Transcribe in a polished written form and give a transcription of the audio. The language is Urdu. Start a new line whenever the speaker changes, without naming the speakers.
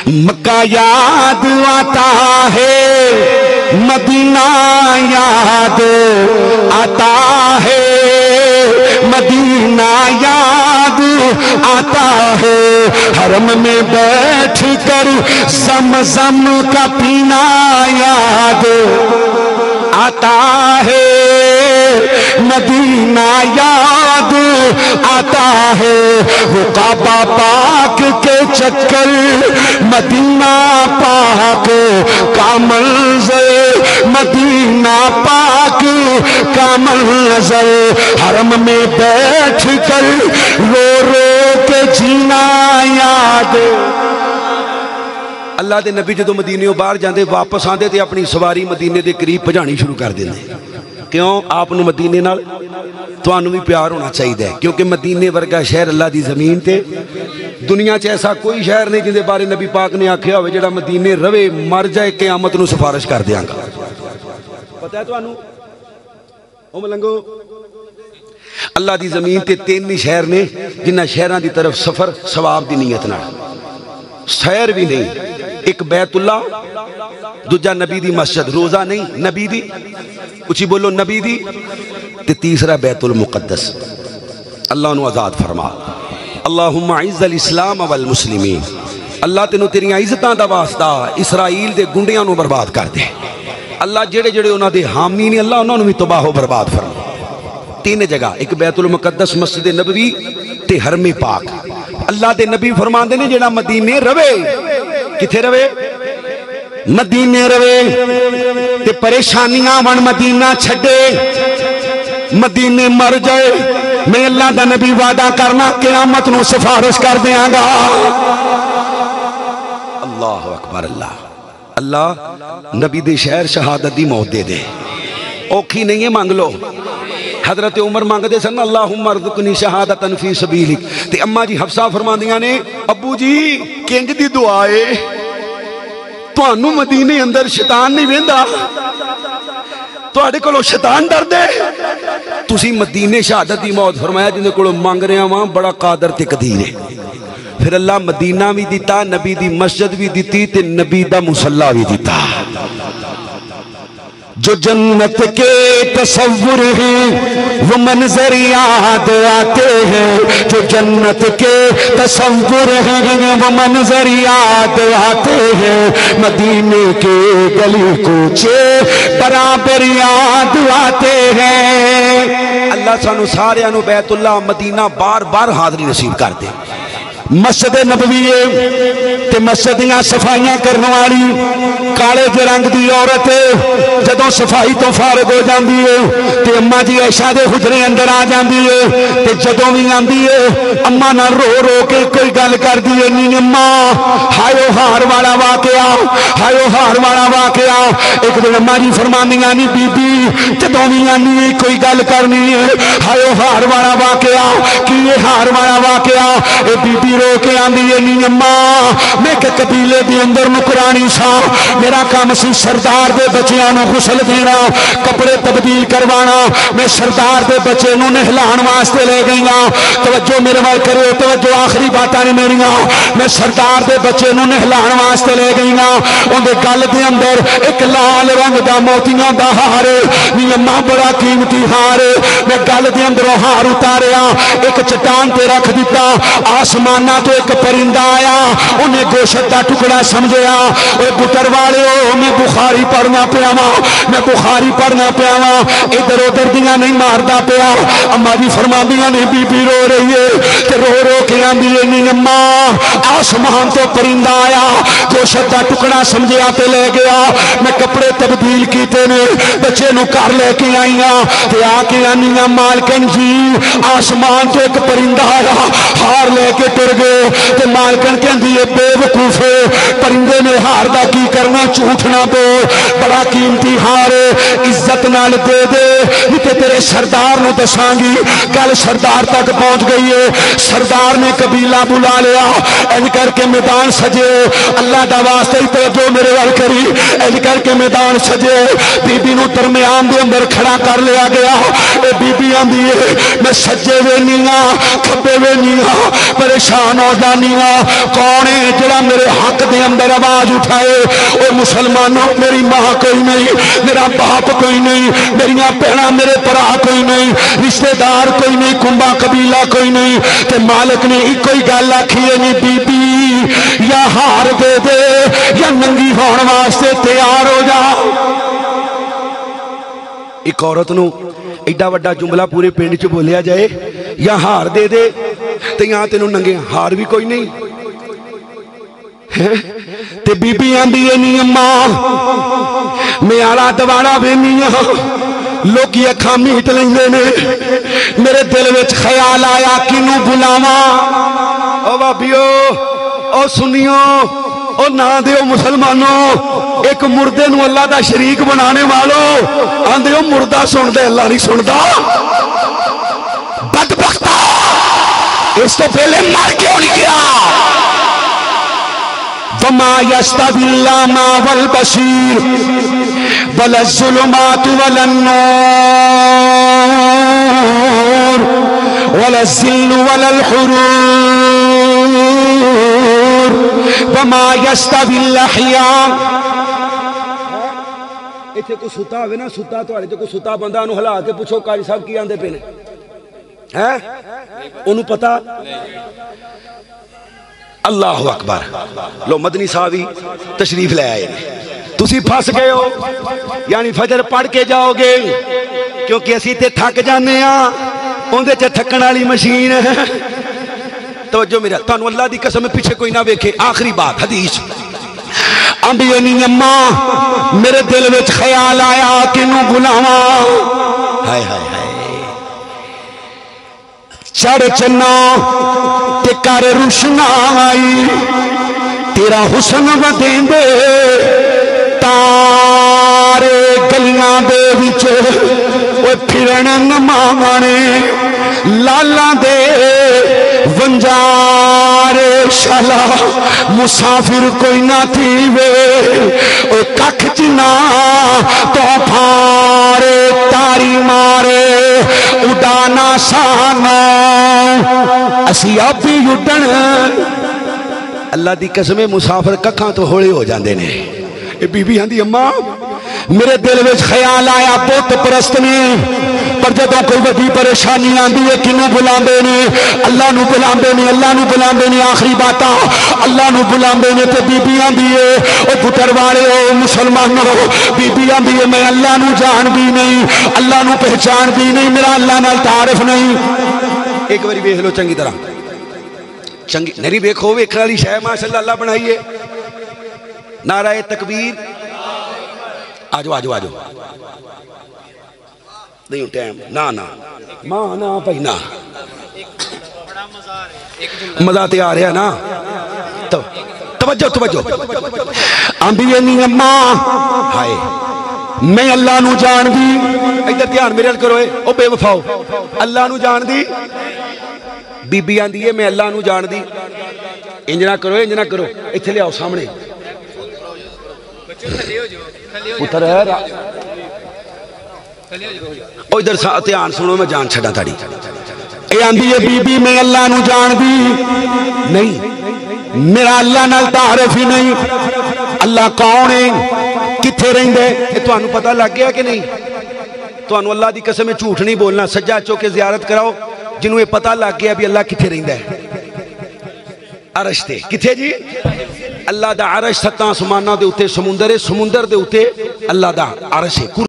مکہ یاد آتا ہے، مدینہ یاد آتا ہے، مدینہ یاد آتا ہے، حرم میں بیٹھ کر زمزم کا پینا یاد آتا ہے، مدینہ یاد آتا ہے، وہ کعبہ پاک کے چکر، مدینہ پاک کا منظر، مدینہ پاک کا منظر، حرم میں بیٹھ کر رو رو کے جینا یاد۔ اللہ دے نبی جدو مدینے باہر جاندے واپس آندے تے اپنی سواری مدینے دے قریب بھجانی شروع کر دیندے۔ کیوں؟ آپ نو مدینے نال تانوں بھی پیار ہونا چاہیے، کیونکہ مدینے ورگا شہر اللہ دی زمین تے دنیا چ ایسا کوئی شہر نہیں جن دے بارے نبی پاک نے آکھیا ہوئے جڑا مدینے روے مر جائے قیامت نو سفارش کر دیاں گا۔ پتہ ہے تانوں او ملنگو اللہ دی زمین تے تین ہی شہر نے جنہاں شہراں دی طرف سفر ثواب دی نیت نال، سیر بھی نہیں، ایک بیت اللہ، دوجا نبی دی مسجد، روزہ نہیں نبی دی، اچھی بولو نبی دی، تے تیسرا بیت المقدس۔ اللہ نو آزاد فرما، اللہم اعز الاسلام والمسلمین، اللہ تینوں تیری عزتاں دا واسطہ اسرائیل دے گنڈیاں نو برباد کر دے، اللہ جڑے جڑے انہاں دے حامی نے اللہ انہاں نو بھی تباہ و برباد فرما۔ تین جگہ، ایک بیت المقدس، مسجد نبوی تے حرم پاک۔ اللہ دے نبی فرماندے نے جڑا مدینے روے، کتھے روے؟ مدینے روے تے پریشانیاں ون مدینہ چھڈے، مدینے مر جائے، میں اللہ دا نبی وعدہ کرنا قیامت نو سفارش کر دیاں گا۔ اللہ اکبر، اللہ نبی دے شہر شہادت دی موت دے دے، اوکھی نہیں ہے، مانگ لو۔ حضرت عمر مانگ دے سن اللہم ارزقنی شہادتا فی سبیلک، تے اماں جی حفصہ فرماندیاں نے ابو جی کنج دی دعائے تانوں مدینے اندر شیطان نہیں ویندا، تواڈے کولوں شیطان ڈر دے، تسی مدینے شہادت دی موت فرمایا جن دے کولوں مانگ رہے ہاں بڑا قادر تے قدیر ہے۔ پھر اللہ مدینہ بھی دیتا، نبی دی مسجد بھی دیتی تے نبی دا مصلی بھی دیتا۔ جو جنت کے تصور ہیں وہ منظر یاد آتے ہیں، جو جنت کے تصور ہیں وہ منظر یاد آتے ہیں، مدینے کے گلی کوچے برابر یاد آتے ہیں۔ اللہ سانو سارے انو بیت اللہ مدینہ بار بار حاضری نصیب کر دے۔ مسجد نبوی تے مسجدیاں صفائیاں کرنے والی کالے دے رنگ دی عورت جدوں صفائی تو فارغ ہو جاندی ہے تے اماں جی عائشہ دے حجرے اندر آ جاندی ہے تے جدوں بھی آندی ہے اماں نال رو رو کے کوئی گل کردی ہے، نہیں اماں ہائیو ہار والا واقعہ، ہائیو ہار والا واقعہ۔ ایک دن اماں جی فرماندیاں نہیں بی بی جدوں بھی آندی ہے کوئی گل کرنی ہے، ہائیو ہار والا واقعہ، کی یہ ہار والا واقعہ؟ اے بی بی رو کے آندی ہے، نہیں اماں میں کہ قبیلے دی اندر نکرانی سا، میرا کام سی سردار دے بچیاں نو غسل دینا، کپڑے تبدیل کروانا، میں سردار دے بچے نو نہلان واسطے لے گئی ہاں۔ توجہ میرے وال کرو، توجہ آخری باتاں نے میریاں، میں سردار دے بچے نو نہلان واسطے لے گئی ہاں، اون دے گل دے اندر ایک لال رنگ دا موتیاں دا ہار، نہیں اماں بڑا قیمتی ہار، میں گل دے اندروں ہار اتاریا، ایک چٹان تے رکھ دیتا، آسمان تو ایک پرندہ آیا، انہیں گوشت کا ٹکڑا سمجھیا، اے بٹر والے میں بخاری پڑھنا پیا وا، میں بخاری پڑھنا پیا وا، ادھر ادھر دیاں نہیں ماردا پیا۔ اماں جی فرماندیاں نے بی بی رو رہی ہے تے رو رو کے آندی ہے، نہیں اماں آسمان تو پرندہ آیا، گوشت کا ٹکڑا سمجھیا تے لے گیا، میں کپڑے تبدیل کیتے نے، بچے نو گھر لے کے آئی ہاں تے آ کے آنی ہاں مالکن جی آسمان تو ایک پرندہ آیا، ہار لے کے ٹر گئے تے مالکن کہندی ہے بے وقوفے، کہندے نے ہار دا کی کرنا جھوٹ نہ بول بڑا قیمتی ہار عزت نال دے دے نہیں تے تیرے سردار نو دساں گی گل سردار تک پہنچ گئی ہے سردار نے قبیلہ بلا لیا ان کر کے میدان سجے اللہ دا واسطے ہی توجہ میرے وال کری ان کر کے میدان سجے بی بی نو درمیان دے اندر کھڑا کر لیا گیا اے بی بی آندی ہے میں سجے وے نیاں کھبے وے نیاں پریشان ہو جانیاں کون ہے جڑا میرے حق دے اندر آواز اٹھائے اور مسلمانوں میری ماں کوئی نہیں میرا باپ کوئی نہیں میریاں بہناں میرے بھرا کوئی نہیں رشتہ دار کوئی نہیں کنبا قبیلہ کوئی نہیں تے مالک نے ایک کوئی گل آکھی ہے نہیں بی بی یا ہار دے دے یا ننگی ہون واسطے تیار ہو جا ایک عورت نو ایڈا وڈا جملہ پورے پنڈ چ بولیا جائے یا ہار دے دے تے یہاں تینوں ننگے ہار بھی کوئی نہیں تے بی بی آندی ہے نہیں اماں میں آڑا دوارا بھی نہیں ہوں لوگ اکھاں میٹ لیندے نے میرے دل وچ خیال آیا کینوں بلاواں او بابیو او سنیو او نہ دیو مسلمانوں ایک مردے نو اللہ دا شریک بنانے والو آندے او مردہ سن دے اللہ نہیں سن دا بدبختہ اس تو پہلے مر کیوں نہیں گیا وما يستوي الأعمى والبصير ولا الظلمات ولا النور ولا الذل ولا الحرور وما يستوي الأحياء ایتھے کو ستا ہوئے نا ستا تو آڑے کو ستا بندہ انہوں ہلا کے پوچھو قاری صاحب کی آندے پینے ہے انہوں پتا اللہ اکبر لو مدنی صاحبی تشریف لے آئے تسی پھنس گئے ہو یعنی فجر پڑھ کے جاؤ گے کیونکہ اسی تے تھک جانے ہاں اندے چے تھکن والی مشین ہے توجہ میرا تانوں اللہ دی قسم پیچھے کوئی نہ ویکھے آخری بات حدیث انبیاء نی اماں میرے دل وچ خیال آیا کینوں بلاواں ہائے ہائے ہائے چڑھ چنا تے کر روشنائی تیرا حسن ودین دے تارے گلیاں دے وچ اوے پھرن نمانے لالاں دے ونجارے شالا مسافر کوئی نہ تھی وے اوے ککھ چنا تو پھارے تاری مارے اڈانا سانا اسی اب بھی اڈن اللہ دی قسم مسافر ککھاں تو ہوڑے ہو جاندے نے اے بی بی ہاندی اماں میرے دل وچ خیال آیا بت پرست نے پر جدوں کوئی وڈی پریشانی آندی ہے کینوں بلاندے نے اللہ نو بلاندے نے اللہ نو بلاندے نے آخری باتاں اللہ نو بلاندے نے تے بی بی آندی ہے او پتر والے او مسلمانو بی بی آندی ہے میں اللہ نو جان بھی نہیں اللہ نو پہچان بھی نہیں میرا اللہ نال تعارف نہیں ایک باری ویکھ لو چنگی طرح چنگی نری ویکھو ویکھن والی شے ماشاءاللہ اللہ بنائی ہے نعرہ تکبیر آجو آجو آجو نہیں ٹائم نا نا ماں نا پہی نا مزہ تے آ رہا نا توجہ توجہ انبیاء نی اماں ہائے میں اللہ نو جان دی ادھر دھیان میرے کرو او بے وفاؤ اللہ نو جان دی بی بی آندی ہے میں اللہ نو جان دی انجنا کرو ایتھے لے آؤ سامنے پتر ہے او ادھر دھیان سنو میں جان چھڑا تھاڑی اے آندی ہے بی بی میں اللہ نو جان دی نہیں میرا اللہ نال تعارف ہی نہیں اللہ کون ہے کتھے رہندے اے تانوں پتہ لگ گیا کہ نہیں تانوں اللہ دی قسم جھوٹ نہیں بولنا سجا چوکے زیارت کراؤ جنہوں یہ پتہ لگ گیا بھی اللہ کتھے رہندا ہے عرش تے کتھے جی اللہ دا عرش ستاں آسماناں دے اوتے سمندر دے اوتے اللہ دا عرش ہے